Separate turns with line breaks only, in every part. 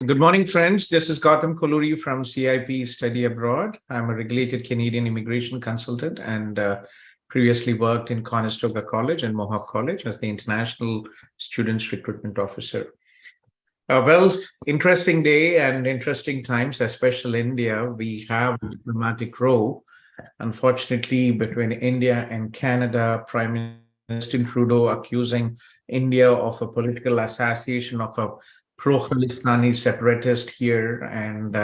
Good morning, friends. This is Gautham Kolluri from CIP Study Abroad. I'm a regulated Canadian immigration consultant and previously worked in Conestoga College and Mohawk College as the International Students Recruitment Officer. Interesting day and interesting times, especially India. We have a diplomatic row, unfortunately, between India and Canada. Prime Minister Justin Trudeau accusing India of a political assassination of a pro-Khalistani separatist here, and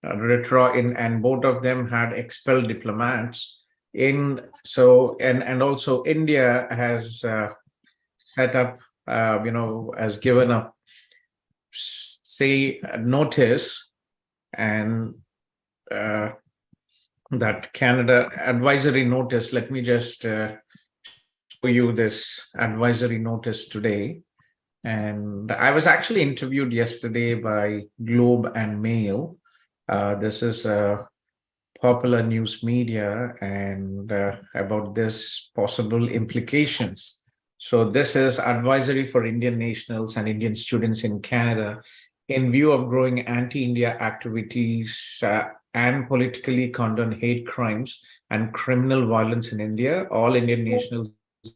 and both of them had expelled diplomats. And also India has set up, has given a notice, and that Canada advisory notice. Let me just show you this advisory notice today. And I was actually interviewed yesterday by Globe and Mail. This is a popular news media, and about this possible implications. So this is advisory for Indian nationals and Indian students in Canada in view of growing anti-India activities and politically condoned hate crimes and criminal violence in India. All Indian nationals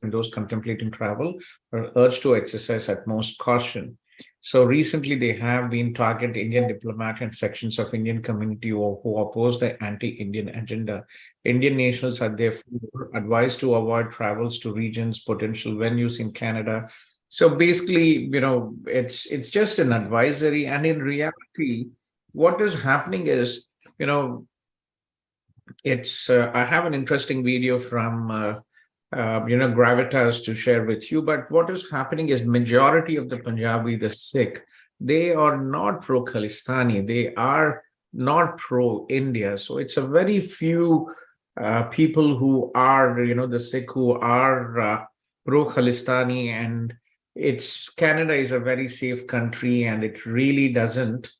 and those contemplating travel are urged to exercise utmost caution. So recently, they have been targeting Indian diplomats and sections of Indian community who oppose the anti-Indian agenda. Indian nationals are therefore advised to avoid travels to regions, potential venues in Canada. So basically, it's just an advisory, and in reality, what is happening is, it's I have an interesting video from gravitas to share with you. But what is happening is majority of the Punjabi, the Sikh, they are not pro-Khalistani. They are not pro-India. So it's a very few people who are, the Sikh who are pro-Khalistani, and Canada is a very safe country, and it really doesn't,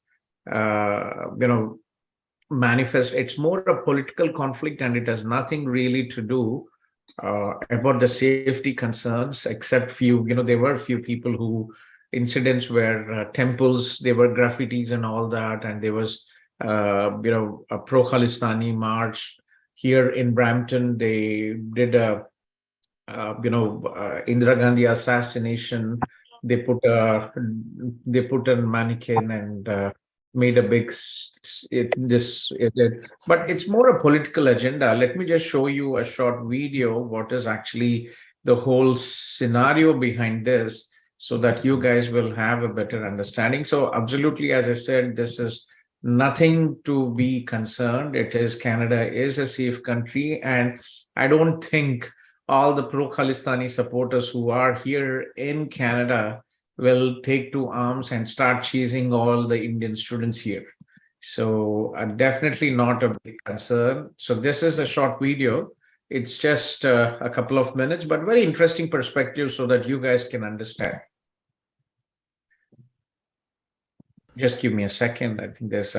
manifest. It's more a political conflict, and it has nothing really to do about the safety concerns, except there were few people who incidents where temples, there were graffitis and all that, and there was a pro-Khalistani march here in Brampton. They did a Indira Gandhi assassination. They put a mannequin and made a big but it's more a political agenda. Let me just show you a short video what is actually the whole scenario behind this, so that you guys will have a better understanding. So absolutely, as I said, this is nothing to be concerned. Canada is a safe country, and I don't think all the pro-Khalistani supporters who are here in Canada will take to arms and start chasing all the Indian students here. So definitely not a big concern. So this is a short video. It's just a couple of minutes, but very interesting perspective so that you guys can understand. Just give me a second. I think there's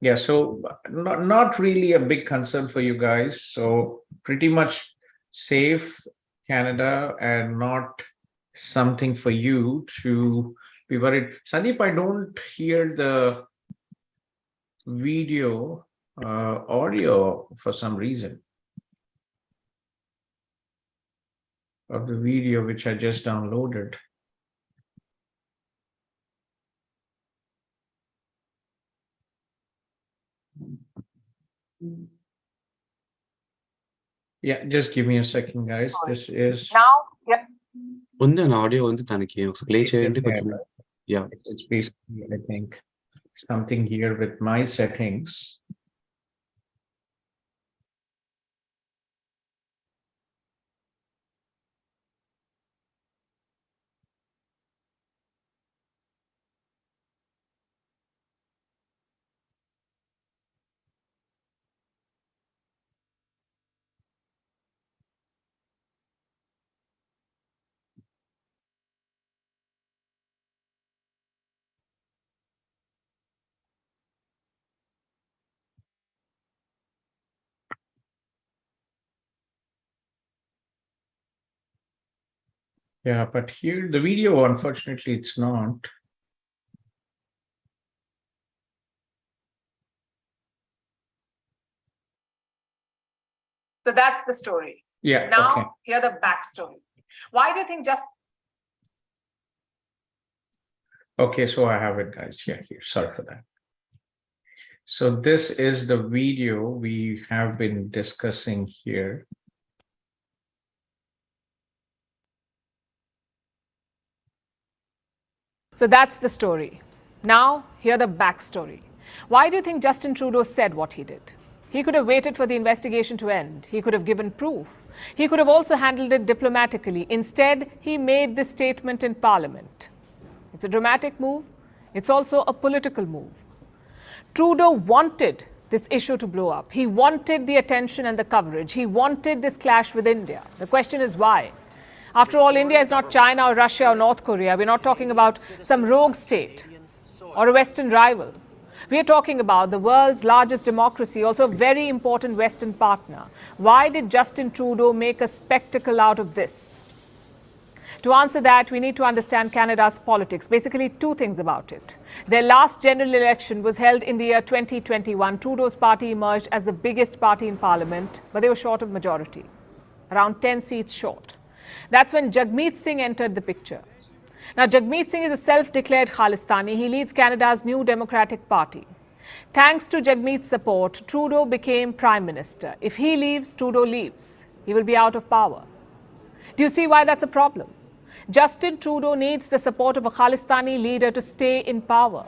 yeah, so not really a big concern for you guys. So pretty much safe Canada, and not something for you to be worried. Sandeep, I don't hear the video audio for some reason of the video which I just downloaded. Yeah, just give me a second, guys. This is
now. Yeah.
ఉంది అన్న audio ఉంది తనకి ఒకసారి play చేయండి కొంచెం. Yeah,
it's basically, I think, something here with my settings. Yeah, but here the video, unfortunately, it's not.
So that's the story.
Yeah.
Now,
Okay.
hear the backstory. Why do you think just
Okay, so I have it, guys. Yeah, here. Sorry for that. So this is the video we have been discussing here.
So that's the story. Now, hear the backstory. Why do you think Justin Trudeau said what he did? He could have waited for the investigation to end. He could have given proof. He could have also handled it diplomatically. Instead, he made this statement in Parliament. It's a dramatic move. It's also a political move. Trudeau wanted this issue to blow up. He wanted the attention and the coverage. He wanted this clash with India. The question is why? After all, India is not China or Russia or North Korea. We're not talking about some rogue state or a Western rival. We're talking about the world's largest democracy, also a very important Western partner. Why did Justin Trudeau make a spectacle out of this? To answer that, we need to understand Canada's politics. Basically, two things about it. Their last general election was held in the year 2021. Trudeau's party emerged as the biggest party in Parliament, but they were short of majority, around 10 seats short. That's when Jagmeet Singh entered the picture. Now, Jagmeet Singh is a self-declared Khalistani. He leads Canada's New Democratic Party. Thanks to Jagmeet's support, Trudeau became Prime Minister. If he leaves, Trudeau leaves. He will be out of power. Do you see why that's a problem? Justin Trudeau needs the support of a Khalistani leader to stay in power.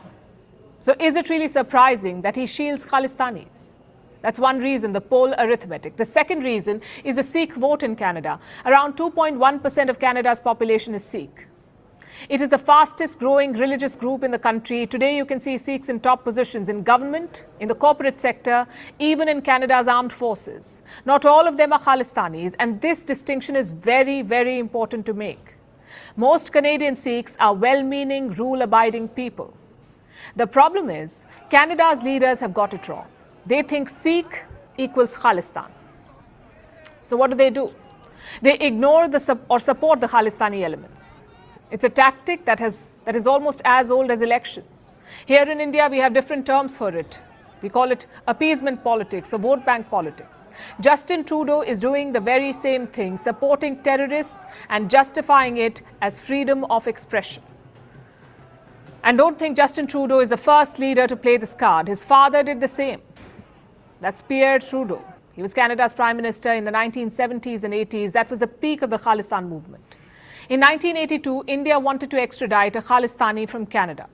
So is it really surprising that he shields Khalistanis? That's one reason, the poll arithmetic. The second reason is the Sikh vote in Canada. Around 2.1% of Canada's population is Sikh. It is the fastest growing religious group in the country. Today you can see Sikhs in top positions in government, in the corporate sector, even in Canada's armed forces. Not all of them are Khalistanis, and this distinction is very, very important to make. Most Canadian Sikhs are well-meaning, rule-abiding people. The problem is, Canada's leaders have got it wrong. They think Sikh equals Khalistan. So what do? They ignore or support the Khalistani elements. It's a tactic that is almost as old as elections. Here in India, we have different terms for it. We call it appeasement politics or vote bank politics. Justin Trudeau is doing the very same thing, supporting terrorists and justifying it as freedom of expression. And don't think Justin Trudeau is the first leader to play this card. His father did the same. That's Pierre Trudeau. He was Canada's Prime Minister in the 1970s and 80s. That was the peak of the Khalistan movement. In 1982, India wanted to extradite a Khalistani from Canada.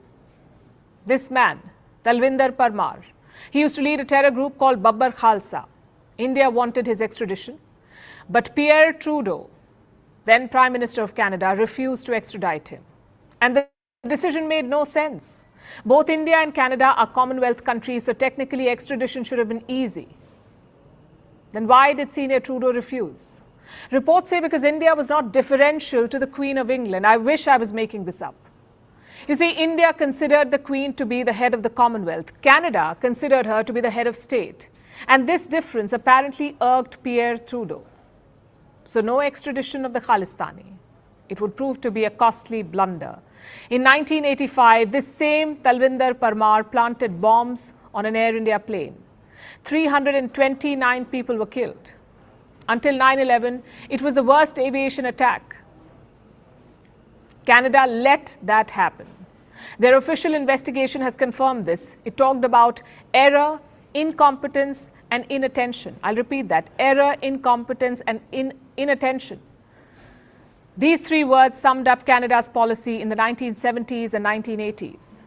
This man, Talvinder Parmar, he used to lead a terror group called Babbar Khalsa. India wanted his extradition, but Pierre Trudeau, then Prime Minister of Canada, refused to extradite him. And the decision made no sense. Both India and Canada are Commonwealth countries, so technically extradition should have been easy. Then why did Senior Trudeau refuse? Reports say because India was not deferential to the Queen of England. I wish I was making this up. You see, India considered the Queen to be the head of the Commonwealth. Canada considered her to be the head of state. And this difference apparently irked Pierre Trudeau. So no extradition of the Khalistani. It would prove to be a costly blunder. In 1985, this same Talvinder Parmar planted bombs on an Air India plane. 329 people were killed. Until 9/11, it was the worst aviation attack. Canada let that happen. Their official investigation has confirmed this. It talked about error, incompetence, and inattention. I'll repeat that. Error, incompetence, and inattention. These three words summed up Canada's policy in the 1970s and 1980s.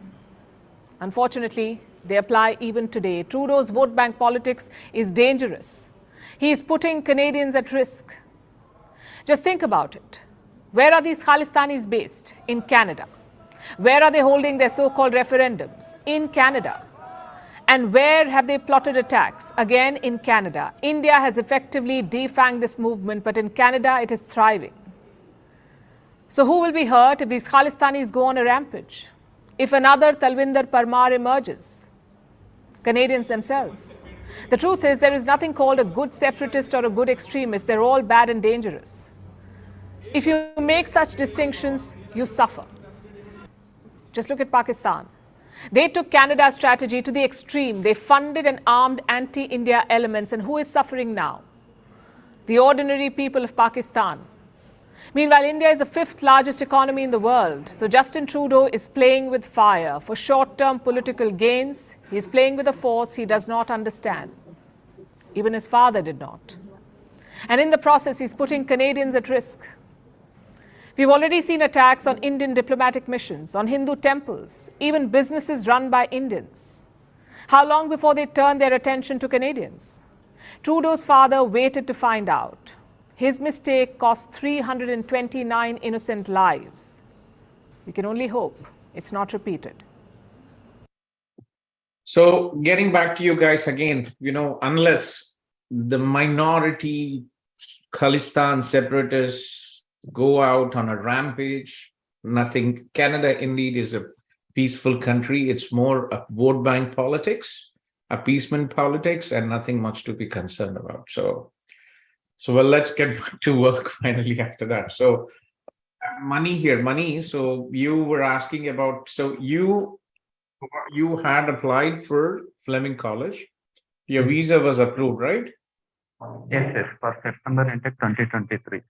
Unfortunately, they apply even today. Trudeau's vote bank politics is dangerous. He is putting Canadians at risk. Just think about it. Where are these Khalistanis based? In Canada. Where are they holding their so-called referendums? In Canada. And where have they plotted attacks? Again, in Canada. India has effectively defanged this movement, but in Canada, it is thriving. So who will be hurt if these Khalistanis go on a rampage? If another Talvinder Parmar emerges? Canadians themselves. The truth is, there is nothing called a good separatist or a good extremist. They're all bad and dangerous. If you make such distinctions, you suffer. Just look at Pakistan. They took Canada's strategy to the extreme. They funded and armed anti-India elements. And who is suffering now? The ordinary people of Pakistan. Meanwhile, India is the 5th largest economy in the world. So Justin Trudeau is playing with fire for short-term political gains. He is playing with a force he does not understand. Even his father did not. And in the process, he's putting Canadians at risk. We've already seen attacks on Indian diplomatic missions, on Hindu temples, even businesses run by Indians. How long before they turn their attention to Canadians? Trudeau's father waited to find out. His mistake cost 329 innocent lives. We can only hope it's not repeated.
So getting back to you guys again, unless the minority Khalistan separatists go out on a rampage, nothing. Canada indeed is a peaceful country. It's more a vote bank politics, appeasement politics, and nothing much to be concerned about. So well, let's get back to work finally after that. So money. So you were asking about, so you had applied for Fleming College. Your visa was approved, right?
Yes, for September intake 2023.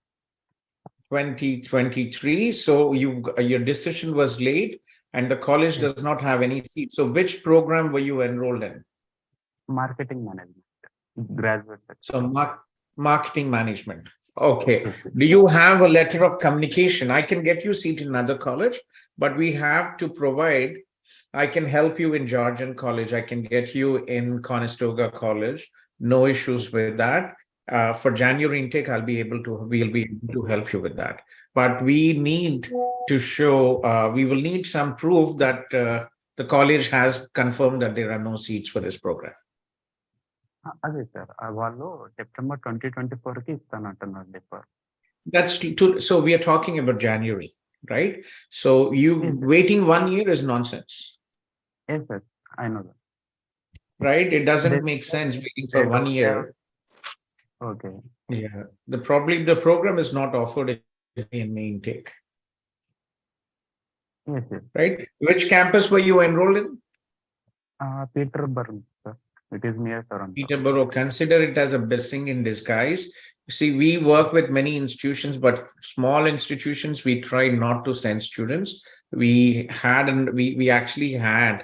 2023. So your decision was late and the college does not have any seats. So which program were you enrolled in?
Marketing management, graduate.
So marketing management. Okay. Do you have a letter of communication? I can get you a seat in another college, but we have to provide, I can help you in Georgian College. I can get you in Conestoga College. No issues with that. For January intake, we'll be able to help you with that. But we need to show, we will need some proof that the college has confirmed that there are no seats for this program.
అదే sir వాళ్ళు September 2024కి ఇస్తానంటున్నారు defer.
That's so we are talking about January, right? So you waiting 1 year is nonsense.
Yes, sir. I know that.
Right? It doesn't make sense waiting for 1 year.
Okay.
Yeah. The program is not offered in May intake.
Yes, yes.
Right? Which campus were you enrolled in?
Peterborough, sir. It is near Toronto.
Peterborough. Consider it as a blessing in disguise. See, we work with many institutions, but small institutions, we try not to send students. We actually had,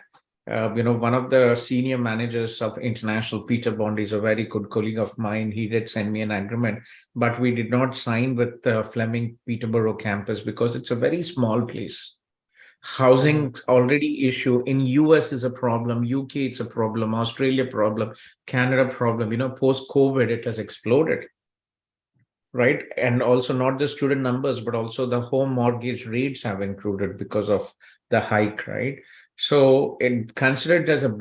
one of the senior managers of International, Peter Bond, is a very good colleague of mine. He did send me an agreement, but we did not sign with the Fleming Peterborough campus because it's a very small place. Housing already issue in US is a problem, UK it's a problem, Australia problem, Canada problem. Post COVID it has exploded, right? And also not the student numbers, but also the home mortgage rates have included because of the hike, right? So consider it as a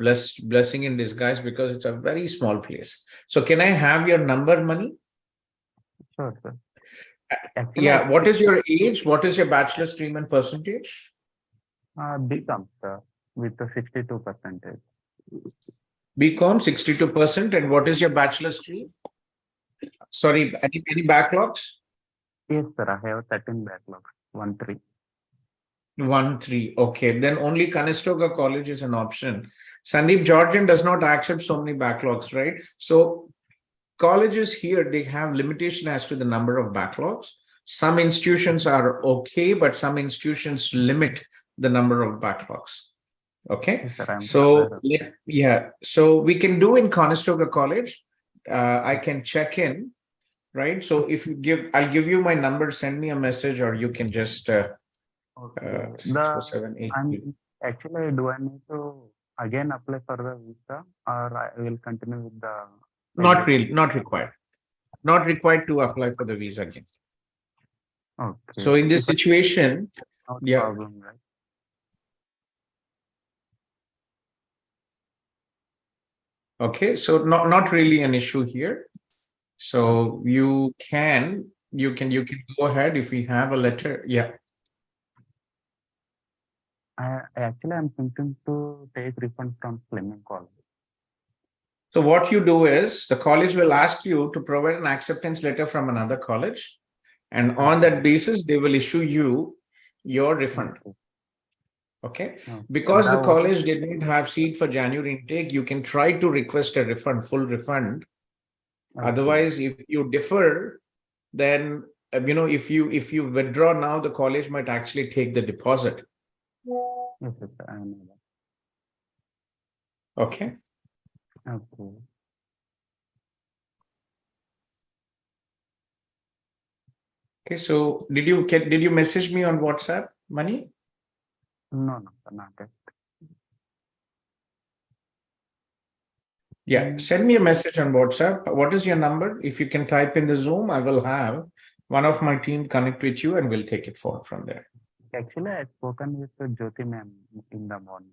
blessing in disguise because it's a very small place. So can I have your number, Mani?
Sure, sir.
Yeah. What is your age? What is your bachelor's stream and percentage?
BCom, sir, with the 62%.
BCom 62%. And what is your bachelor's stream? Sorry, any backlogs?
Yes, sir. I have 13 backlogs. 1-3.
1-3. Okay. Then only Conestoga College is an option. Sandeep, Georgian does not accept so many backlogs, right? So colleges here, they have limitation as to the number of backlogs. Some institutions are okay, but some institutions limit the number of backlogs. Okay.
Yes,
sir, so we can do in Conestoga College. I can check in, right? So if you I'll give you my number, send me a message, or you can just
okay.
64783.
Actually, do I need to again apply for the visa, or I will continue with the?
Not required. Not required to apply for the visa again.
Okay.
So in this situation,
no
yeah.
problem, right?
Okay, so not really an issue here. So you can go ahead if we have a letter. Yeah.
I'm thinking to take refund from Fleming College.
So what you do is the college will ask you to provide an acceptance letter from another college. And on that basis, they will issue you your refund. Okay. Because the college did not have seat for January intake, you can try to request a refund, full refund. Otherwise, if you defer, then if you withdraw now, the college might actually take the deposit.
Yes, sir, I know that.
Okay.
Okay.
Okay. So did you message me on WhatsApp, Mani?
No, sir, not yet.
Yeah, send me a message on WhatsApp. What is your number? If you can type in the Zoom, I will have one of my team connect with you and we'll take it forward from there.
Actually, I spoken with Jyoti ma'am in the morning.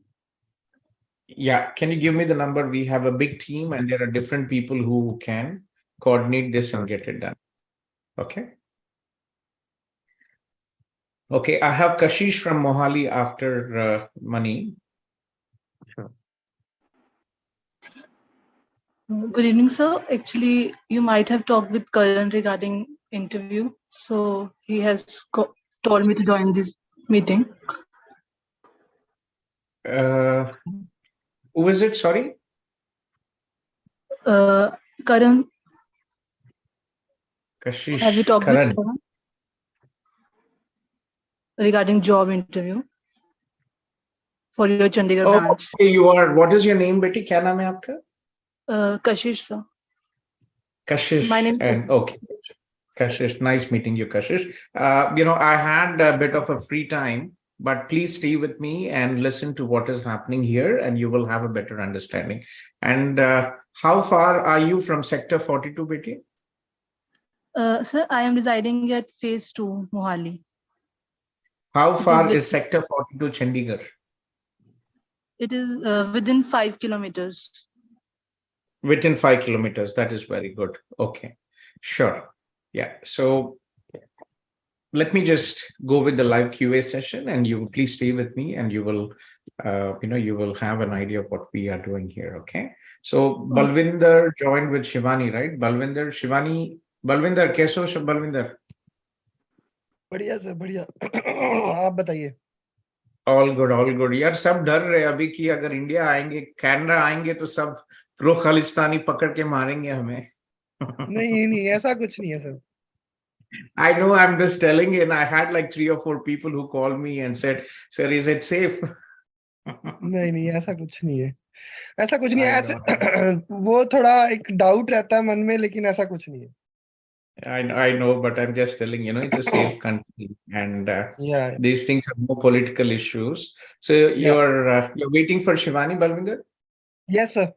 Yeah, can you give me the number? We have a big team and there are different people who can coordinate this and get it done. Okay. Okay, I have Kashish from Mohali after Mani.
Sure.
Good evening, sir. Actually, you might have talked with Karan regarding interview. So he has told me to join this meeting.
Who is it? Sorry.
Karan,
Kashish.
have you talked
Karan.
with Karan regarding job interview for your Chandigarh branch?
Okay, you are. What is your name, Betty? Kya naam hai aapka?
Kashish, sir.
Kashish.
My name is
And okay. Kashish, nice meeting you, Kashish. I had a bit of a free time, but please stay with me and listen to what is happening here and you will have a better understanding. And how far are you from Sector 42, Betty?
Sir, I am residing at Phase 2, Mohali.
How far is Sector 42 Chandigarh?
It is within 5 kilometers.
Within 5 kilometers. That is very good. Okay, sure. Yeah. So let me just go with the live QA session and you please stay with me and you will, you will have an idea of what we are doing here. Okay. So Balvinder joined with Shivani, right? Balvinder, Shivani, Balvinder, कैसे हो Balvinder?
बढ़िया sir बढ़िया आप बताइए
All good, all good. यार सब डर रहे अभी कि अगर इंडिया आएंगे, कनाडा आएंगे तो सब प्रो खालिस्तानी पकड़ के मारेंगे हमें.
नहीं नहीं ऐसा कुछ नहीं है sir.
I know, I'm just telling you, and I had like 3 or 4 people who called me and said, "Sir, is it safe?"
नहीं नहीं ऐसा कुछ नहीं है. ऐसा कुछ नहीं है. ऐसे वो थोड़ा एक डाउट रहता है मन में लेकिन ऐसा कुछ नहीं है.
I know, but I'm just telling it's a safe country, and
Yeah.
these things are more political issues. So you're waiting for Shivani, Balvinder?
Yes, sir.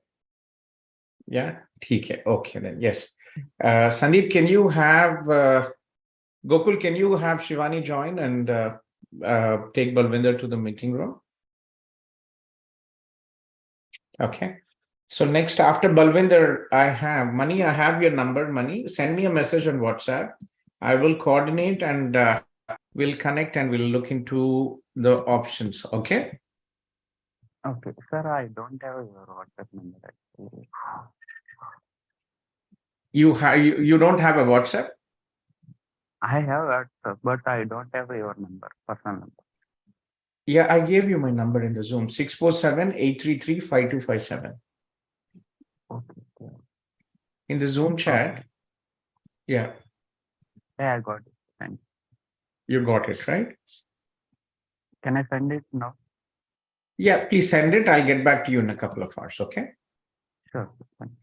Yeah, okay, okay then. Yes, Sandeep, can you have Gokul? Can you have Shivani join and take Balvinder to the meeting room? Okay. So next, after Balvinder, I have Mani. I have your number, Mani. Send me a message on WhatsApp. I will coordinate and we'll connect and we'll look into the options. Okay.
Okay, sir, I don't have your WhatsApp number actually.
You don't have a WhatsApp?
I have WhatsApp, but I don't have your number, personal number.
Yeah, I gave you my number in the Zoom, 647-833-5257.
Okay.
In the Zoom chat. Yeah.
Yeah, I got it. Thanks.
You got it, right?
Can I send it now?
Yeah, please send it. I'll get back to you in a couple of hours. Okay.
Sure. Thanks.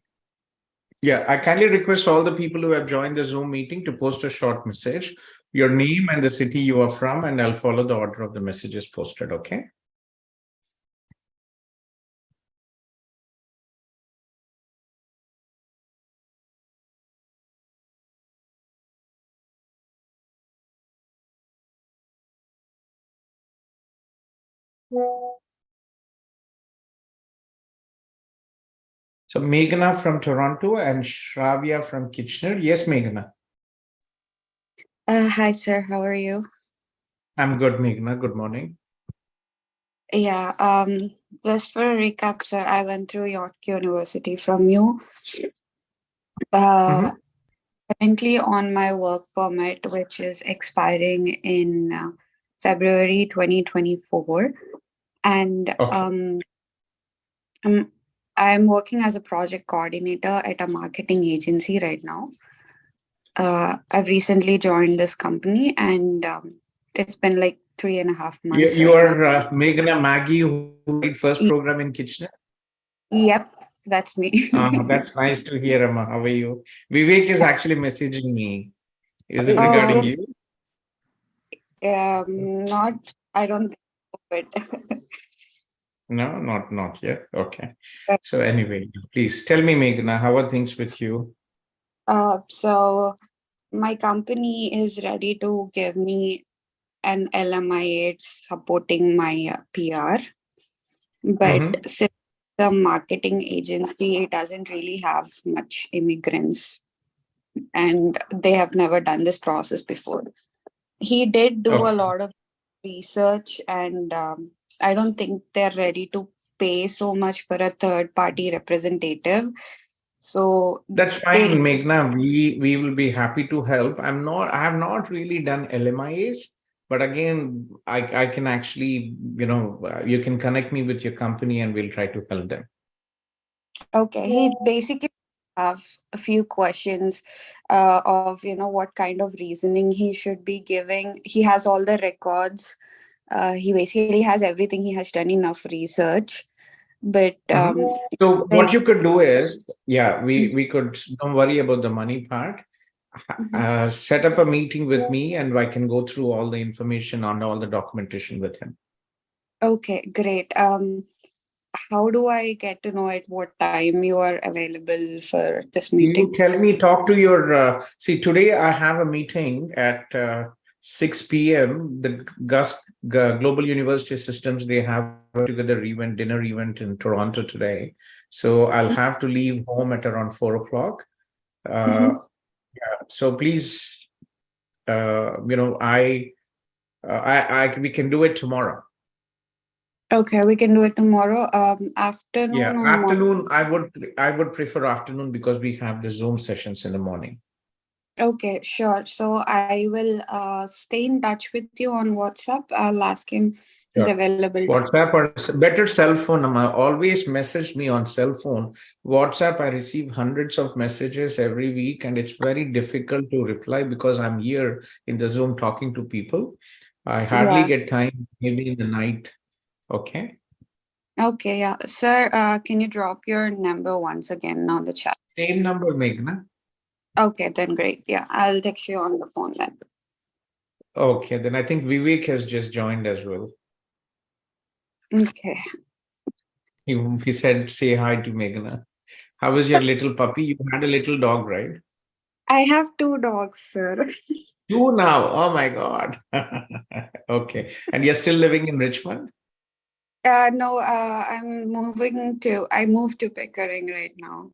Yeah, I kindly request all the people who have joined the Zoom meeting to post a short message, your name and the city you are from, and I'll follow the order of the messages posted. Okay. So Meghna from Toronto and Shravya from Kitchener. Yes, Meghna.
Hi, sir. How are you?
I'm good, Meghna. Good morning.
Yeah. Just for a recap, sir, I went through York University from you. currently on my work permit, which is expiring in February 2024. And
Okay.
I'm working as a project coordinator at a marketing agency right now. I've recently joined this company, and it's been like 3.5 months
You
right now.
are Meghna Maggie, who did first program in Kitchener.
Yep, that's me.
That's nice to hear, Amma. How are you? Vivek is actually messaging me. Is it
Oh.
regarding you?
Not, I don't think so, but
No, not yet. Okay. So anyway, please tell me, Meghna, how are things with you?
so my company is ready to give me an LMIH supporting my PR, but
Mhm.
since the marketing agency, it doesn't really have much immigrants, and they have never done this process before. He did do a
Okay.
lot of research, and I don't think they're ready to pay so much for a third party representative. So
That's
they,
fine, Meghna. We will be happy to help. I have not really done LMIAs, but again, I can actually, you can connect me with your company and we'll try to help them.
okay, he basically have a few questions of what kind of reasoning he should be giving. He has all the records. He basically has everything. He has done enough research, but
So
they,
what you could do is, yeah, we could, don't worry about the money part. Set up a meeting with me and I can go through all the information on all the documentation with him.
okay, great. How do I get to know at what time you are available for this meeting?
You tell me, talk to your, see, today I have a meeting at 6 p.m. The Global University Systems, they have together event, dinner event in Toronto today. So I'll have to leave home at around 4 o'clock. So please, we can do it tomorrow.
Okay, we can do it tomorrow. Afternoon
Yeah,
or morning?
afternoon. I would prefer afternoon because we have the Zoom sessions in the morning.
Okay, sure. So I will stay in touch with you on WhatsApp. I'll ask him if he's
Sure.
available.
WhatsApp or better cell phone. Always message me on cell phone. WhatsApp, I receive hundreds of messages every week, and it's very difficult to reply because I'm here in the Zoom talking to people. I hardly
Yeah.
get time, maybe in the night. Okay.
Okay, yeah. Sir, can you drop your number once again on the chat?
Same number, Meghna.
Okay, then great. Yeah, I'll text you on the phone then.
Okay, then I think Vivek has just joined as well.
Okay.
He said, say hi to Meghna. How is your little puppy? You had a little dog, right?
I have 2 dogs, sir.
You now. Oh my God. Okay. And you're still living in Richmond?
No, I moved to Pickering right now.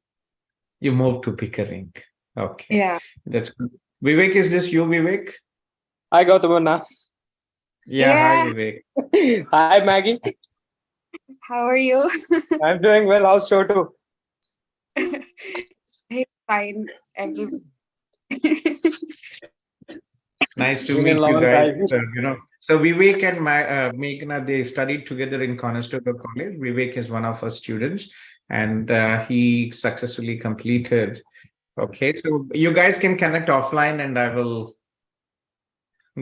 You moved to Pickering. Okay.
Yeah.
That's good. Vivek, is this you, Vivek?
Hi, Gautham.
Yeah, hi, Vivek.
Hi, Maggie.
How are you?
I'm doing well. How's Chotu?
Hey, fine.
Nice to
Been a
meet you
long
guys.
time.
So Vivek and Meghna, they studied together in Conestoga College. Vivek is one of our students, and he successfully completed. Okay, so you guys can connect offline, and I will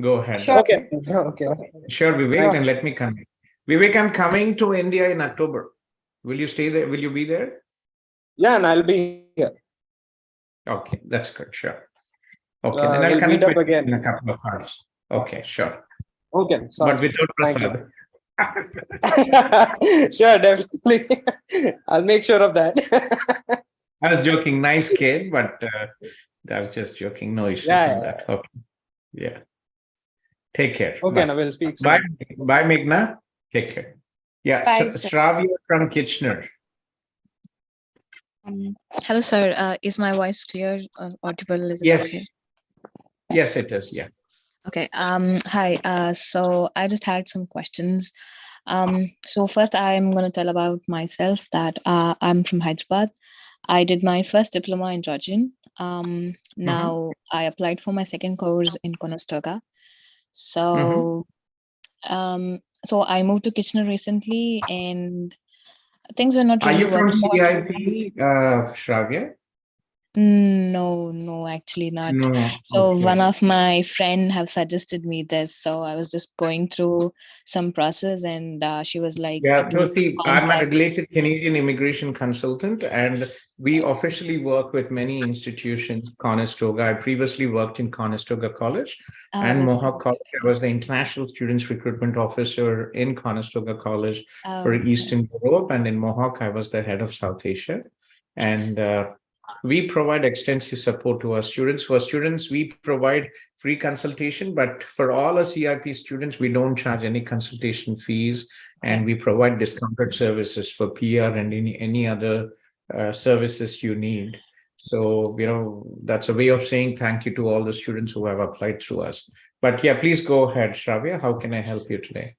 go ahead.
Sure.
Okay. Okay.
Sure, Vivek,
Yeah.
then let me connect. Vivek, I'm coming to India in October. Will you stay there? Will you be there?
Yeah, and I'll be here.
Okay, that's good. Sure. Okay, then I'll
We'll
connect
meet up
with you
again.
in a couple of hours. Okay, sure.
Okay.
But
Sounds
without
Thank
Prasad.
Sure, definitely. I'll make sure of that.
I was joking. Nice kid, but I was just joking. No issues
Yeah,
on that. Okay. Yeah. Take care.
Okay,
Bye.
now we'll speak
Bye.
soon.
Bye, Meghna. Take care. Yeah,
Bye, sir.
Shravya from Kitchener.
Hello, sir. Is my voice clear or audible? Is it
Yes.
okay?
Yes, it is. Yeah.
Okay. Hi. So I just had some questions. So first, I'm going to tell about myself that I'm from Hyderabad. I did my first diploma in Georgian. Now I applied for my second course in Conestoga.
Mhm.
So so I moved to Kitchener recently, and things were not
Are
really
you from
working out.
CIP, Shravya?
No, actually not.
No.
So one
Okay.
of my friend have suggested me this. So I was just going through some process, and she was like
Yeah,
to
no, see, I'm a
contact.
regulated Canadian immigration consultant, and we officially work with many institutions. Conestoga, I previously worked in Conestoga College
Oh,
and
that's
Mohawk College. I was the international students recruitment officer in Conestoga College for
okay.
Eastern Europe, and in Mohawk, I was the head of South Asia. And we provide extensive support to our students. For students, we provide free consultation, but for all our CIP students, we don't charge any consultation fees, and we provide discounted services for PR and any other services you need. So, that's a way of saying thank you to all the students who have applied through us. But yeah, please go ahead, Shravya. How can I help you today?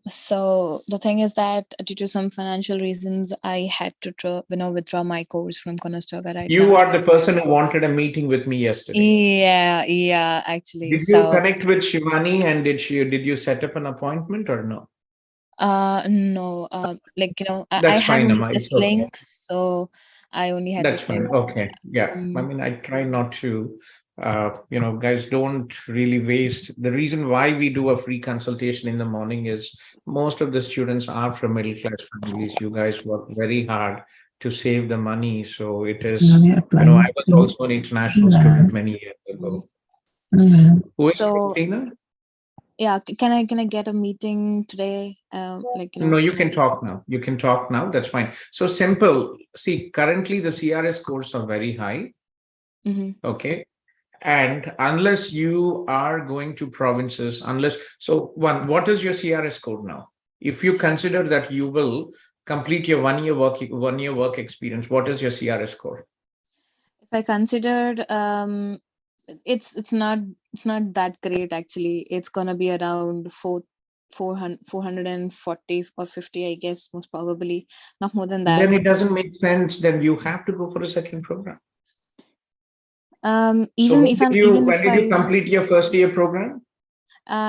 So the thing is that due to some financial reasons, I had to withdraw my course from Conestoga right
You
now.
are the person who wanted a meeting with me yesterday.
Yeah, actually.
Did you
So
connect with Shivani, and did you set up an appointment or no?
no, like I
That's
had
fine,
only
Amma. It's
this
okay.
link, so I only had
That's
this
fine.
link.
Okay. Yeah. I
Um,
mean, I try not to, guys, don't really waste. The reason why we do a free consultation in the morning is most of the students are from middle class families. You guys work very hard to save the money. So it is, I was also an international student many years ago. Who is
so
Tina?
yeah, can I get a meeting today?
No, you can talk now. You can talk now. That's fine. So simple. See, currently the CRS scores are very high.
Mhm.
Okay. And unless you are going to provinces, what is your CRS code now? If you consider that you will complete your 1 year work experience, what is your CRS score?
If I considered, it's not that great actually. It's gonna be around 440 or 50, I guess, most probably, not more than that.
Then it doesn't make sense. Then you have to go for a second program. So
Even if
when did you
I
complete your first year program?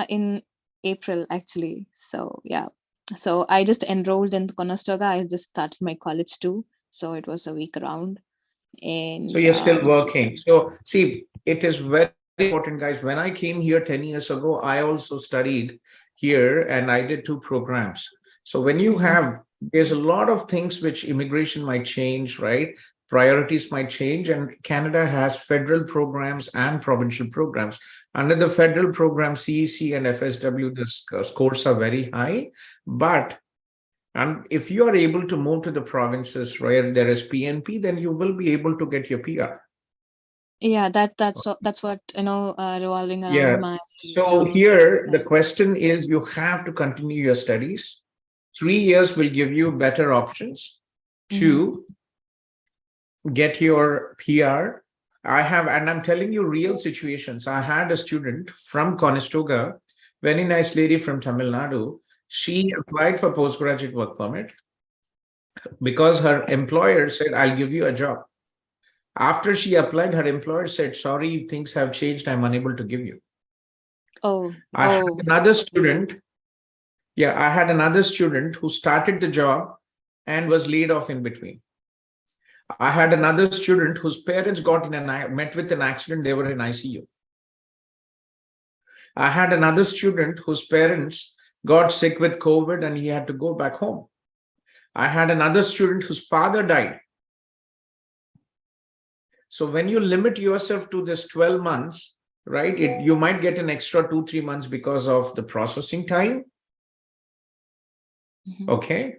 in April actually. So yeah. So I just enrolled in Conestoga. I just started my college too. So it was a week around.
So
And
you're still working. So see, it is very important, guys. When I came here 10 years ago, I also studied here and I did 2 programs. So when you there's a lot of things which immigration might change, right? Priorities might change, and Canada has federal programs and provincial programs. Under the federal program, CEC and FSW, the scores are very high, but and if you are able to move to the provinces where there is PNP, then you will be able to get your PR.
yeah, that's what revolving around
Yeah.
my
So here the question is, you have to continue your studies. 3 years will give you better options to get your PR. And I'm telling you real situations. I had a student from Conestoga, very nice lady from Tamil Nadu. She applied for postgraduate work permit because her employer said, I'll give you a job. After she applied, her employer said, sorry, things have changed. I'm unable to give you. I had another student. Yeah, I had another student who started the job and was laid off in between. I had another student whose parents met with an accident. They were in ICU. I had another student whose parents got sick with COVID and he had to go back home. I had another student whose father died. So when you limit yourself to this 12 months, right, you might get an extra 2-3 months because of the processing time. Okay.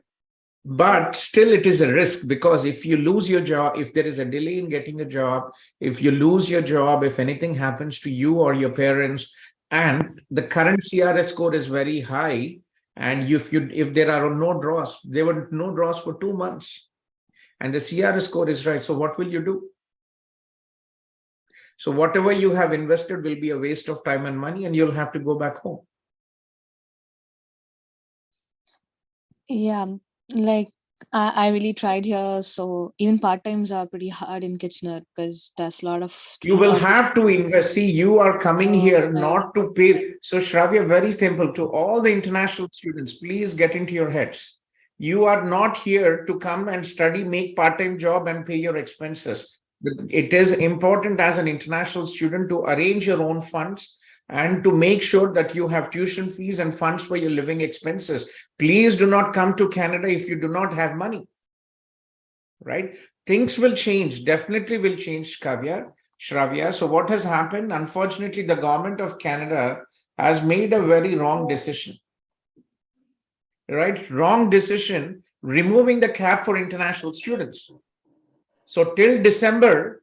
But still it is a risk, because if you lose your job, if there is a delay in getting a job, if you lose your job, if anything happens to you or your parents, and the current CRS score is very high, and if there are no draws, there were no draws for 2 months, and the CRS score is right. So what will you do? So whatever you have invested will be a waste of time and money, and you'll have to go back home.
Yeah, like I really tried here. So even part-times are pretty hard in Kitchener because there's a lot of
You will
student
have to invest. See, you are coming here
outside.
not to pay. So Shravya, very simple to all the international students, please get into your heads. You are not here to come and study, make part-time job and pay your expenses. It is important as an international student to arrange your own funds and to make sure that you have tuition fees and funds for your living expenses. Please do not come to Canada if you do not have money. Right? Things will change, definitely will change, Shravya. So what has happened? Unfortunately, the government of Canada has made a very wrong decision. Right? Wrong decision, removing the cap for international students. So till December,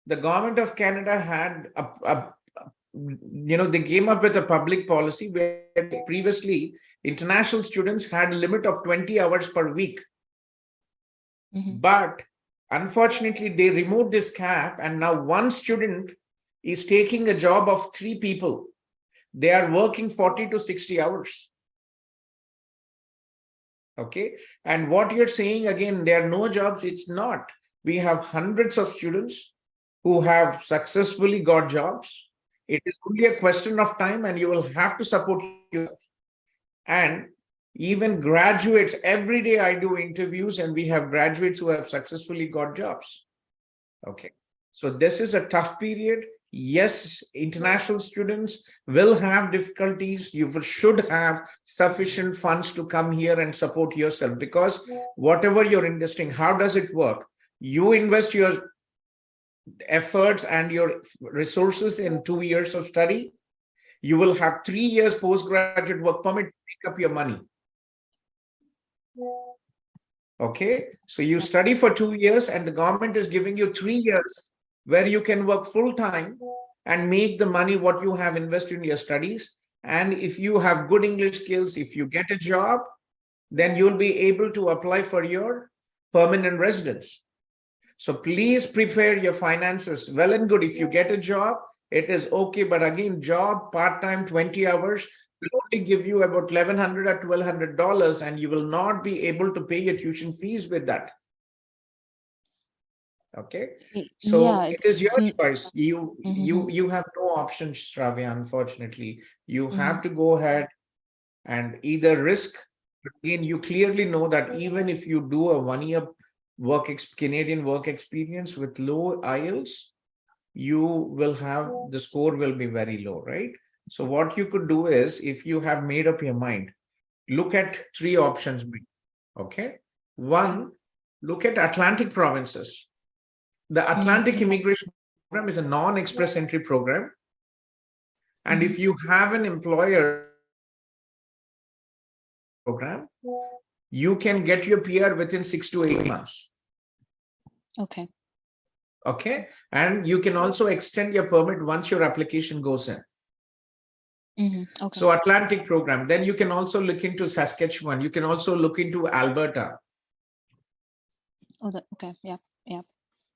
the government of Canada had they came up with a public policy where previously international students had a limit of 20 hours per week. But unfortunately, they removed this cap, and now one student is taking a job of 3 people. They are working 40 to 60 hours. Okay. And what you're saying again, there are no jobs. It's not. We have hundreds of students who have successfully got jobs. It is only a question of time, and you will have to support yourself. And even graduates, every day I do interviews and we have graduates who have successfully got jobs. Okay. So this is a tough period. Yes, international students will have difficulties. You should have sufficient funds to come here and support yourself, because whatever you're investing, how does it work? You invest your efforts and your resources in 2 years of study. You will have 3 years postgraduate work permit to make up your money. Okay, so you study for 2 years and the government is giving you 3 years where you can work full time and make the money what you have invested in your studies. And if you have good English skills, if you get a job, then you'll be able to apply for your permanent residence. So please prepare your finances well and good. If you get a job, it is okay. But again, job part-time 20 hours will only give you about $1,100 or $1,200, and you will not be able to pay your tuition fees with that. Okay, so
Yeah,
it is your choice.
Mm-hmm.
You have no options, Shravya. Unfortunately, you have to go ahead and either risk. But again, you clearly know that even if you do a 1 year Canadian work experience with low IELTS, you will have the score will be very low, right? So what you could do is, if you have made up your mind, look at 3 options. Okay, 1, look at Atlantic provinces. The Atlantic immigration program is a non-express entry program, and if you have an employer program, you can get your PR within 6 to 8 months.
Okay.
Okay, and you can also extend your permit once your application goes in.
Okay.
So Atlantic program. Then you can also look into Saskatchewan. You can also look into Alberta.
Oh, okay. Yeah.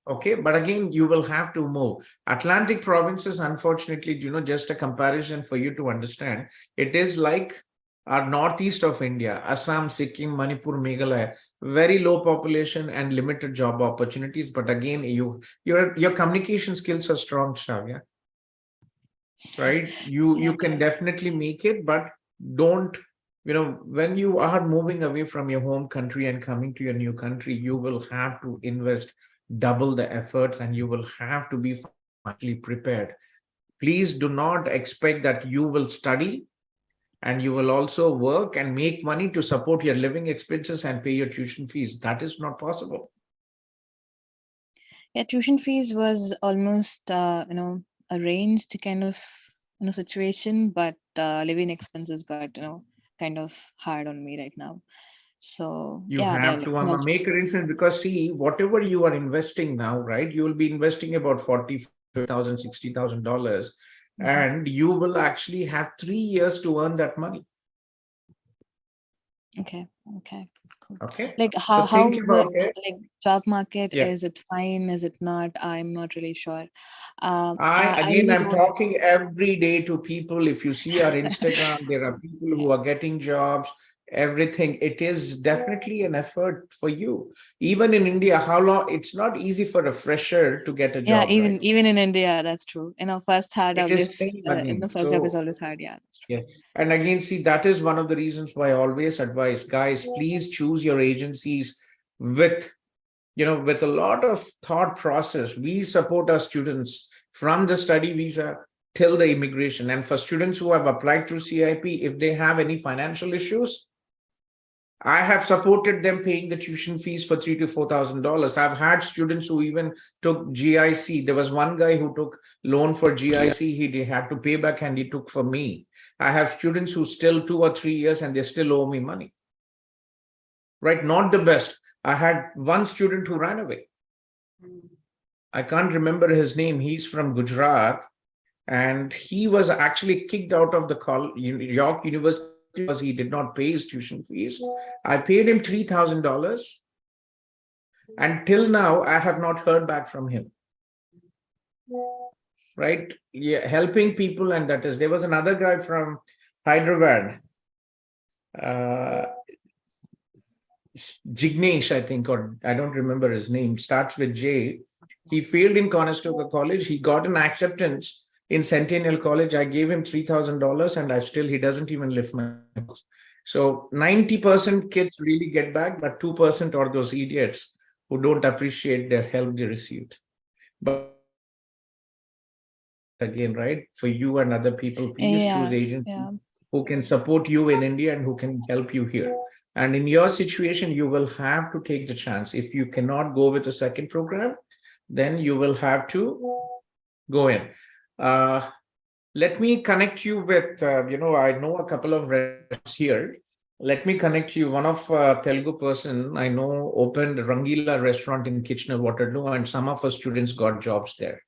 Okay, but again, you will have to move. Atlantic provinces, unfortunately, just a comparison for you to understand. It is like our northeast of India, Assam, Sikkim, Manipur, Meghalaya, very low population and limited job opportunities. But again, your communication skills are strong, Shravya. Right? You can definitely make it, but don't, when you are moving away from your home country and coming to your new country, you will have to invest double the efforts and you will have to be financially prepared. Please do not expect that you will study and you will also work and make money to support your living expenses and pay your tuition fees. That is not possible.
Yeah, tuition fees was almost arranged kind of situation, but living expenses got kind of hard on me right now. So
you have to make arrangements, because see, whatever you are investing now, right, you will be investing about $40,000, $60,000, and you will actually have 3 years to earn that money.
Okay, cool.
Okay,
like how like job market, is it fine, is it not? I'm not really sure.
I'm talking every day to people. If you see our Instagram, there are people who are getting jobs. everything. It is definitely an effort for you. Even in India, how long? It's not easy for a fresher to get a
Yeah,
job, right?
even in India, that's true. First hard
It is
always
same
in the
again.
first job is
So
always hard. Yeah, that's true.
yes, and again, see, that is one of the reasons why I always advise guys, please choose your agencies with, with a lot of thought process. We support our students from the study visa till the immigration. And for students who have applied through CIP, if they have any financial issues, I have supported them paying the tuition fees for $3,000 to $4,000. I've had students who even took GIC. There was one guy who took loan for GIC. He had to pay back and he took for me. I have students who still 2 or 3 years and they still owe me money. Right? Not the best. I had one student who ran away. I can't remember his name. He's from Gujarat. And he was actually kicked out of the York University because he did not pay his tuition fees. I paid him $3,000. And till now, I have not heard back from him. Right? Yeah, helping people. And that is, there was another guy from Hyderabad. Jignesh, I think, or I don't remember his name, starts with J. He failed in Conestoga College. He got an acceptance in Centennial College. I gave him $3,000 and he doesn't even lift my house. So 90% kids really get back, but 2% are those idiots who don't appreciate their help they received. But again, right, for you and other people, please choose agencies who can support you in India and who can help you here. And in your situation, you will have to take the chance. If you cannot go with the second program, then you will have to go in. Let me connect you with, I know a couple of restaurants here. Let me connect you. One of Telugu person I know opened Rangila restaurant in Kitchener-Waterloo, and some of our students got jobs there.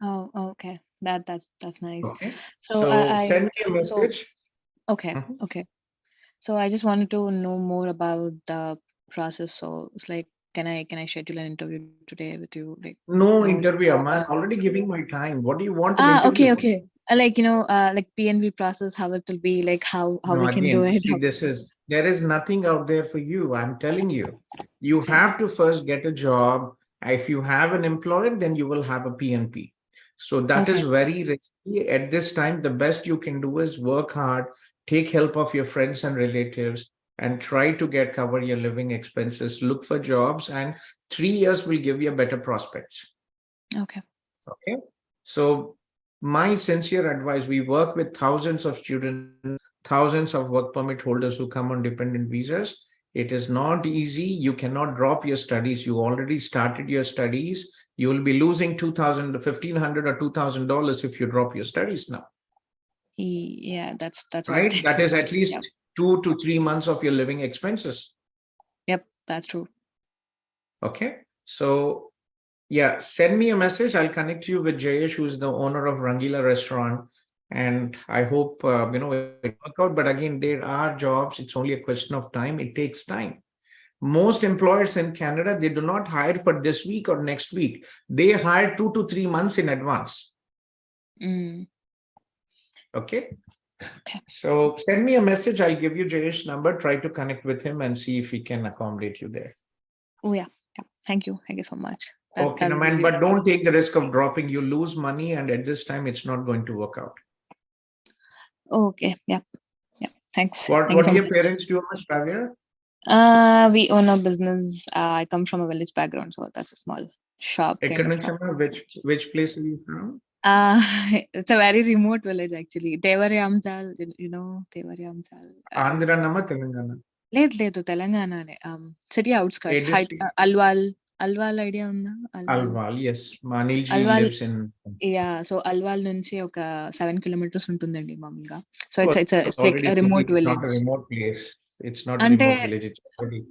Oh, okay. That's nice.
Okay.
So
Send me a message.
Okay. So I just wanted to know more about the process. So it's like, can I schedule an interview today with you? Like
no interview. I'm already giving my time. What do you want?
Okay. Like like PNV process, how it will be, like how we can do it.
See, there is nothing out there for you. I'm telling you, you have to first get a job. If you have an employer, then you will have a PNP. So that is very risky. At this time, the best you can do is work hard, take help of your friends and relatives, and try to cover your living expenses, look for jobs, and 3 years will give you better prospects.
Okay.
So my sincere advice, we work with thousands of students, thousands of work permit holders who come on dependent visas. It is not easy. You cannot drop your studies. You already started your studies. You will be losing $2,000, $1,500 or $2,000 if you drop your studies now.
Yeah, that's
right. That is at least 2 to 3 months of your living expenses.
Yep, that's true.
Okay. So yeah, send me a message. I'll connect you with Jayesh, who is the owner of Rangila restaurant. And I hope, it work out. But again, there are jobs. It's only a question of time. It takes time. Most employers in Canada, they do not hire for this week or next week. They hire 2 to 3 months in advance. Okay. So send me a message. I'll give you Jayesh's number. Try to connect with him and see if he can accommodate you there.
Oh, yeah. Thank you so much.
Okay, man, but don't take the risk of dropping. You lose money, and at this time, it's not going to work out.
Okay. Yeah. Thanks.
What
do
your parents do, Shravya?
We own a business. I come from a village background, so that's a small shop.
Which place are you from?
It's a very remote village, actually. Devaryamjal, you know, Devaryamjal.
Andhra nama Telangana?
లేదు తెలంగాణనే. City outskirts. Alwal idea ఉందా?
Alwal, yes. Manilji lives in.
Yeah, so Alwal నుంచి ఒక 7 kilometers ఉంటుందండి మామూలుగా. So it's like a remote village.
Not a remote place. It's not a remote village. It's already.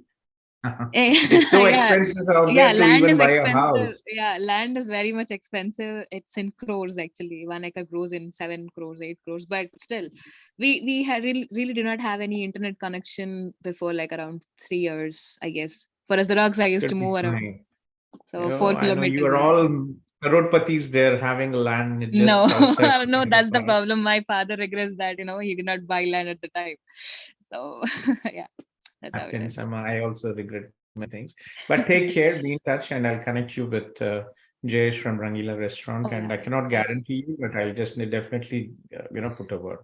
It's so expensive out there to even buy a house.
Yeah, land is very much expensive. It's in crores actually. 1 acre grows in 7 crores, 8 crores. But still, we had really do not have any internet connection before like around 3 years, I guess. For us, the dogs I used to move around. So 4 kilometers.
You are all crorepathi's there having land.
No, that's the problem. My father regrets that, he did not buy land at the time. So yeah, that's how it
Happens.
is.
I also regret many things. But take care, be in touch, and I'll connect you with Jayesh from Rangila Restaurant.
Oh
And
yeah.
I cannot guarantee you, but I'll just definitely, put a word.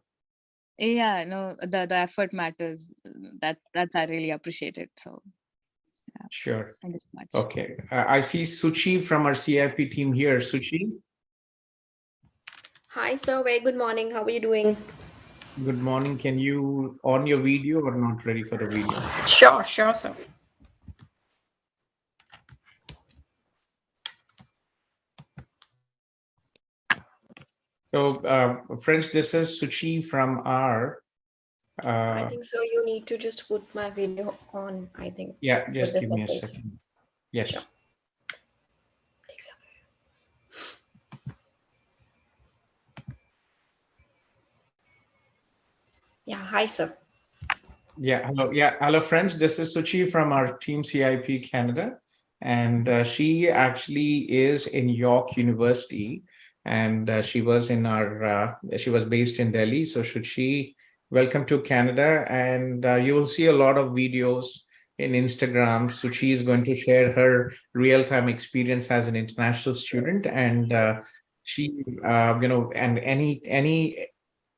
Yeah, no, the effort matters. That's I really appreciate it. So yeah,
Sure.
thank you so much.
Okay. I see Suchi from our CIP team here. Suchi,
Hi, sir. Very good morning. How are you doing?
good morning. Can you on your video or not ready for the video?
Sure, sir.
So, friends, this is Suchi from our,
I think so. You need to just put my video on, I think,
yeah,
with
just
the
give me a
settings.
second. Yes.
Sure. Yeah, hi, sir.
Yeah, hello. Yeah, hello, friends. This is Suchi from our team CIP Canada, and she actually is in York University, and she was in our. She was based in Delhi. So, Suchi, welcome to Canada, and you will see a lot of videos in Instagram. Suchi is going to share her real-time experience as an international student, and she, and any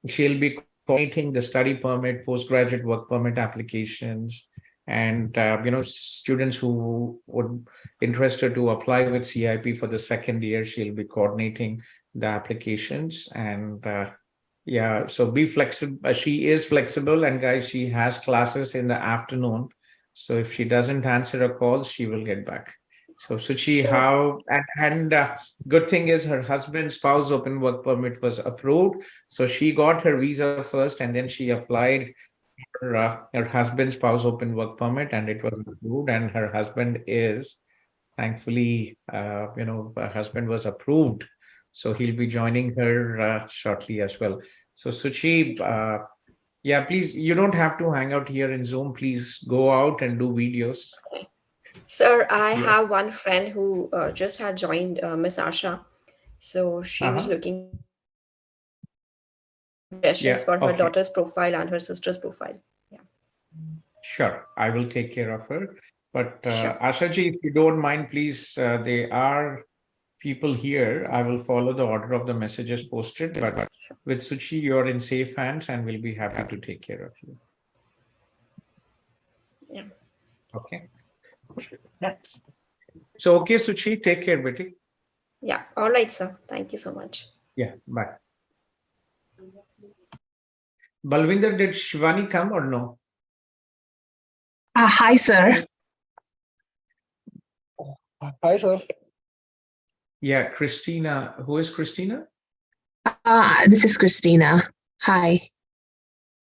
she'll be coordinating the study permit, postgraduate work permit applications, and students who would interested to apply with CIP for the second year. She'll be coordinating the applications, and yeah, so be flexible. She is flexible, and guys, she has classes in the afternoon. So if she doesn't answer a call, she will get back. So Suchi,
Sure.
how and good thing is her husband's spouse open work permit was approved. So she got her visa first, and then she applied her husband's spouse open work permit, and it was approved. And her husband is thankfully, her husband was approved, so he'll be joining her shortly as well. So Suchi, yeah, please, you don't have to hang out here in Zoom. Please go out and do videos.
Sir, I
Yeah.
have one friend who just had joined Miss Asha. So she was looking suggestions
Yeah.
for her
Okay.
daughter's profile and her sister's profile. Yeah.
Sure, I will take care of her. But
Sure.
Ashaji, if you don't mind, please, there are people here. I will follow the order of the messages posted. But with Suchi, you're in safe hands, and we'll be happy to take care of you.
Yeah.
Okay. So, okay, Suchi, take care, Betty.
Yeah. All right, sir. Thank you so much.
Yeah, bye. Balvinder, did Shivani come or no?
Hi, sir.
Hi, sir.
Yeah, Christina. Who is Christina?
This is Christina. Hi.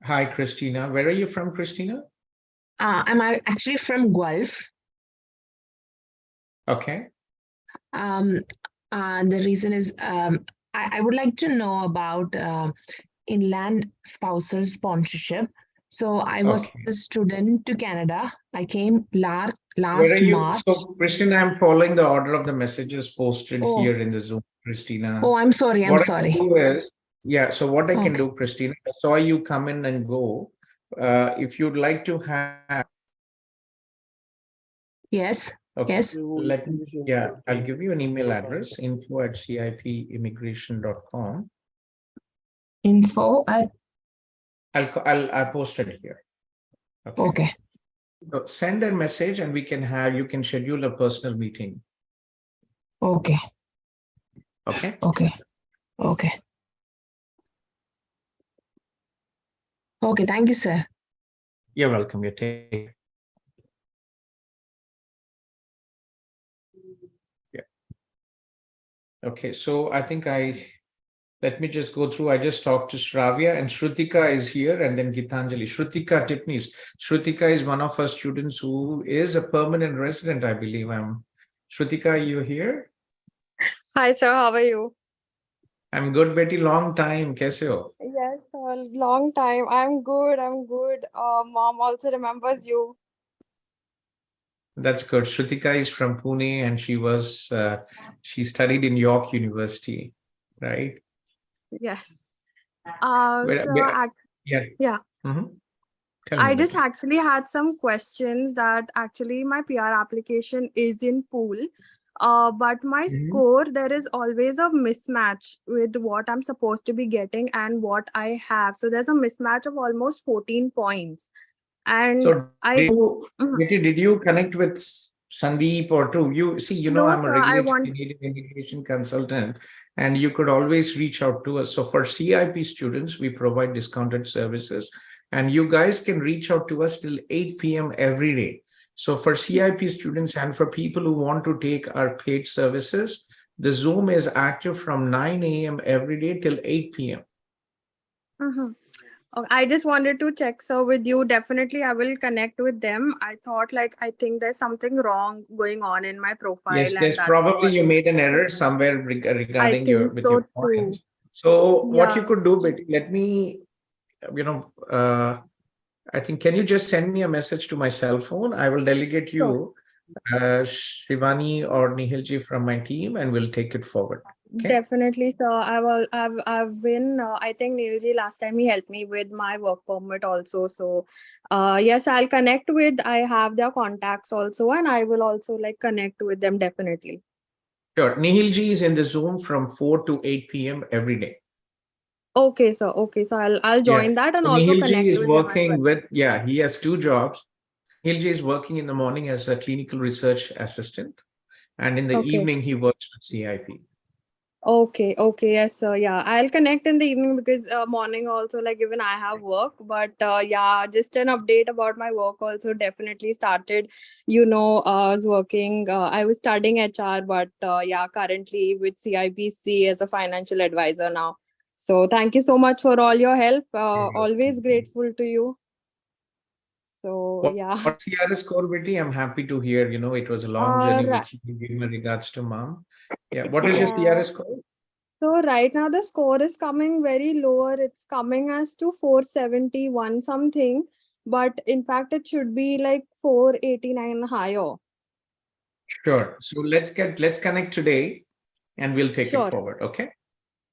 Hi, Christina. Where are you from, Christina?
I'm actually from Guelph.
Okay.
The reason is I would like to know about inland spousal sponsorship. So I was
Okay.
a student to Canada. I came last
Where are you?
March.
So, Christina, I'm following the order of the messages posted
Oh.
here in the Zoom, Christina.
Oh, I'm sorry. I'm
What I
sorry.
can do is, yeah, so what I can
Okay.
do, Christina, I saw you come in and go. If you'd like to have,
Yes.
okay,
Yes.
let me, yeah, I'll give you an email address, info@cipimmigration.com.
Info at.
I'll post it here.
Okay.
So send a message, and you can schedule a personal meeting.
Okay.
Okay.
Okay. Okay. Okay. Thank you, sir.
You're welcome. You take. Yeah. Okay. So I think let me just go through. I just talked to Shravya, and Shrutika is here, and then Gitanjali. Shrutika Tipnis. Shrutika is one of our students who is a permanent resident, I believe. Shrutika, are you here?
Hi, sir. How are you?
I'm good, Betty. Long time. Kaise ho?
Yes, a long time. I'm good. I'm good. Mom also remembers you.
That's good. Shrutika is from Pune, and she studied in York University, right?
Yes.
Where-
So
where- yeah.
yeah.
Mhm. Tell me,
I just
Betty.
actually had some questions that actually my PR application is in pool. But my
Mhm.
score, there is always a mismatch with what I'm supposed to be getting and what I have. So there's a mismatch of almost 14 points. And
So
I, Mhm.
Betty, did you connect with Sandeep or two? You see,
No,
I'm a
sir, I
regulated
want,
Canadian immigration consultant, and you could always reach out to us. So for CIP students, we provide discounted services, and you guys can reach out to us till 8 p.m. every day. So for CIP students and for people who want to take our paid services, the Zoom is active from 9 a.m. every day till 8 p.m.
Mhm. Okay, I just wanted to check. So with you, definitely I will connect with them. I thought like I think there's something wrong going on in my profile,
Yes,
and
there's
that's
probably
what
you made an error somewhere
I
regarding your
think
with
so
your
too.
points. So what you
Yeah.
could do, Betty, let me, you know, I think, can you just send me a message to my cell phone? I will delegate
Sure.
you, Shivani or Nihilji from my team, and we'll take it forward. Okay.
Definitely, sir. I've been. I think Neilji last time he helped me with my work permit also. So, yes, I'll connect with. I have their contacts also, and I will also like connect with them definitely.
Sure. Nihilji is in the Zoom from 4 to 8 p.m. every day.
Okay, sir. Okay, so I'll
Yeah.
join that and
So
also
Nihilji
connect
is
with them as well.
working with, yeah, he has two jobs. Nihilji is working in the morning as a clinical research assistant, and in the
Okay.
evening, he works with CIP.
Okay, okay, yes, sir. Yeah, I'll connect in the evening because morning also, like even I have work. But yeah, just an update about my work also definitely started. I was working. I was studying HR, but yeah, currently with CIBC as a financial advisor now. So thank you so much for all your help. Always grateful to you. So yeah.
What CRS score, Betty? I'm happy to hear. It was a long journey
Right.
which you gave my regards to mom. Yeah. What is your
Yeah.
CRS score?
So right now the score is coming very lower. It's coming as to 471 something, but in fact it should be like 489 higher.
Sure. So let's connect today, and we'll take it
Sure.
forward. Okay.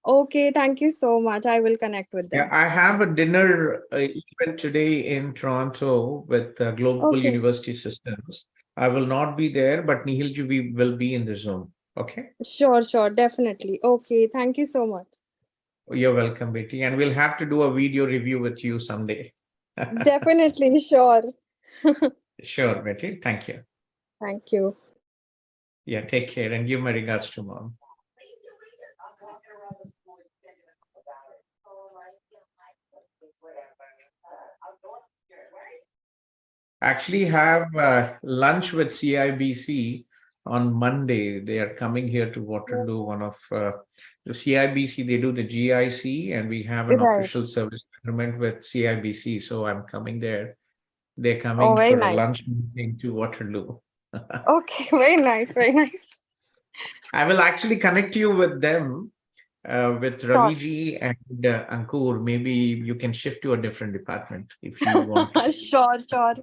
Okay, thank you so much. I will connect with
Yeah,
them.
I have a dinner event today in Toronto with Global
Okay.
University Systems. I will not be there, but Nihilji will be in the Zoom. Okay.
Sure, sure, definitely. Okay, thank you so much.
You're welcome, Betty. And we'll have to do a video review with you someday.
Definitely, sure.
Sure, Betty. Thank you.
Thank you.
Yeah, take care and give my regards to mom. Actually have lunch with CIBC on Monday. They are coming here to Waterloo. One of the CIBC, they do the GIC, and we have an
Right.
official service agreement with CIBC. So I'm coming there. They're
Oh,
coming
very
for a
nice.
lunch meeting to Waterloo.
Okay, very nice, very nice.
I will actually connect you with them, with
Sure.
Raviji and Ankur. Maybe you can shift to a different department if you want to.
Sure, sure,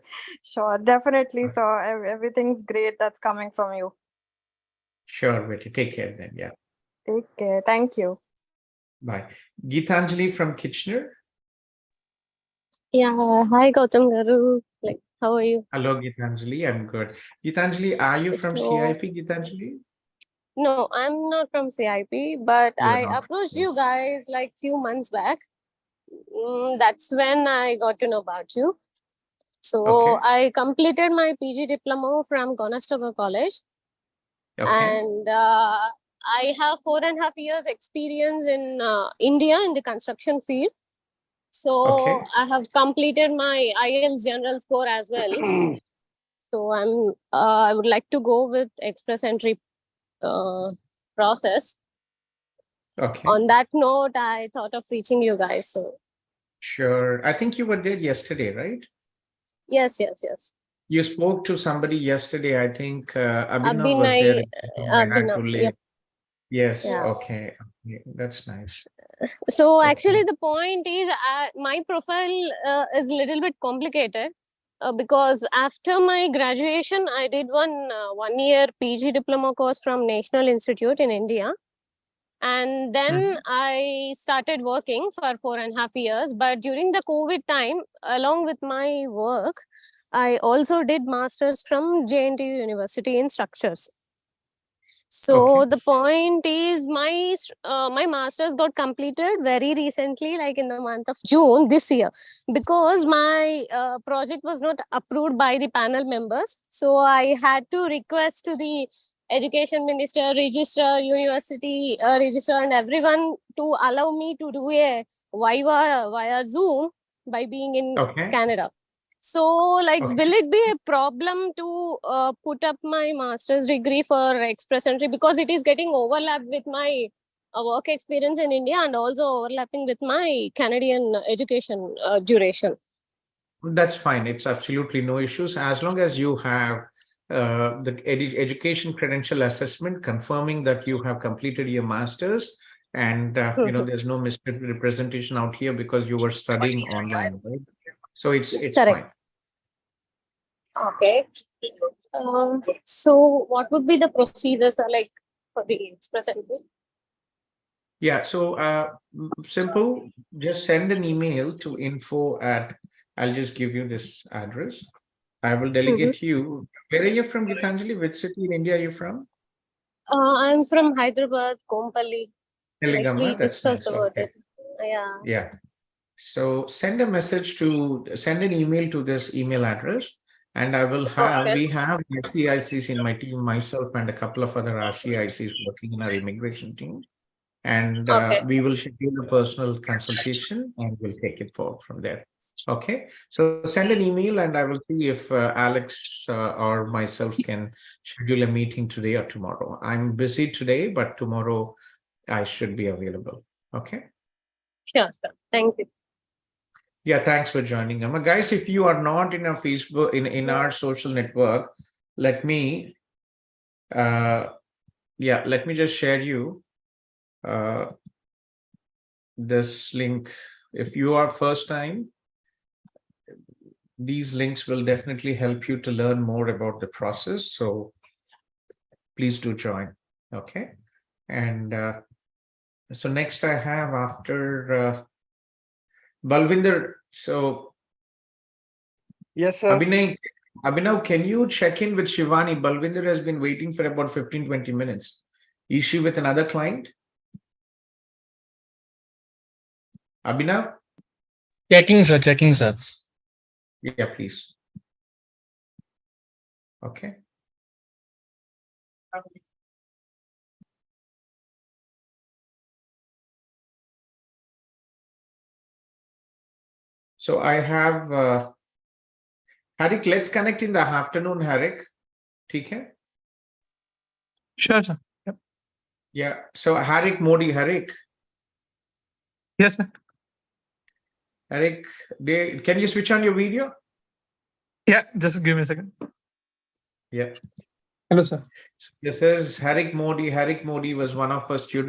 sure. Definitely, sir. Everything's great that's coming from you.
Sure, Betty. Take care then. Yeah.
Take care. Thank you.
Bye. Geetanjali from Kitchener.
Yeah, hi Gautam Garu. Like, how are you?
Hello, Geetanjali. I'm good. Geetanjali, are you from
So,
CIP, Geetanjali?
no, I'm not from CIP, but
You're
I
not.
approached you guys like few months back. That's when I got to know about you. So,
Okay.
I completed my PG diploma from Conestoga College,
Okay.
and I have 4.5 years experience in India in the construction field. So,
Okay.
I have completed my IELTS general score as well. So I would like to go with express entry process.
Okay.
On that note, I thought of reaching you guys. So
Sure. I think you were there yesterday, right?
yes.
You spoke to somebody yesterday. I think Abhinav was there.
Abhinay,
I had to
Abhinav,
leave.
yep.
Yes.
Yeah.
Okay. That's nice.
So
Okay.
actually, the point is, my profile is a little bit complicated because after my graduation, I did one 1-year PG diploma course from National Institute in India. And then I started working for 4.5 years. But during the COVID time, along with my work, I also did masters from JNTU University in structures. So the point is, my masters got completed very recently, like in the month of June this year, because my project was not approved by the panel members. So I had to request to the education minister, registrar, university registrar, and everyone to allow me to do a viva via Zoom by being in Canada. So, like, will it be a problem to put up my master's degree for express entry, because it is getting overlapped with my work experience in India and also overlapping with my Canadian education duration?
That's fine. It's absolutely no issues as long as you have the education credential assessment confirming that you have completed your master's, and you know, there's no misrepresentation out here because you were studying online, right? So it's fine.
Okay. So what would be the procedures like for the express entry?
Yeah, so simple, just send an email to info at, I'll just give you this address. I will delegate you. Where are you from, Gitanjali? Which city in India are you from?
I'm from Hyderabad, Kompally. Like we discussed about it. Yeah.
Yeah. So send a message to, send an email to this email address, and I will have, we have RCICs in my team, myself and a couple of other RCICs working in our immigration team. And we will schedule a personal consultation and we'll take it forward from there. Okay, so send an email and I will see if Alex or myself can schedule a meeting today or tomorrow. I'm busy today, but tomorrow I should be available. Okay.
Sure. Thank you.
Yeah, thanks for joining. Guys, if you are not in our Facebook, in our social network, let me let me just share you this link. If you are first time, these links will definitely help you to learn more about the process. So please do join. Okay. And so next I have after Balvinder. So
yes, sir.
Abhinav, can you check in with Shivani? Balvinder has been waiting for about 15-20 minutes. Is she with another client? Abhinav?
Checking, sir.
Yeah, please. Okay. So I have Harik, let's connect in the afternoon, Harik. Okay?
Sure, sir. Yep.
Yeah. So Harik Modi, Harik.
Yes, sir.
Harik, can you switch on your video?
Yeah, just give me a second.
Yeah.
Hello, sir.
This is Harik Modi. Harik Modi was one of our students.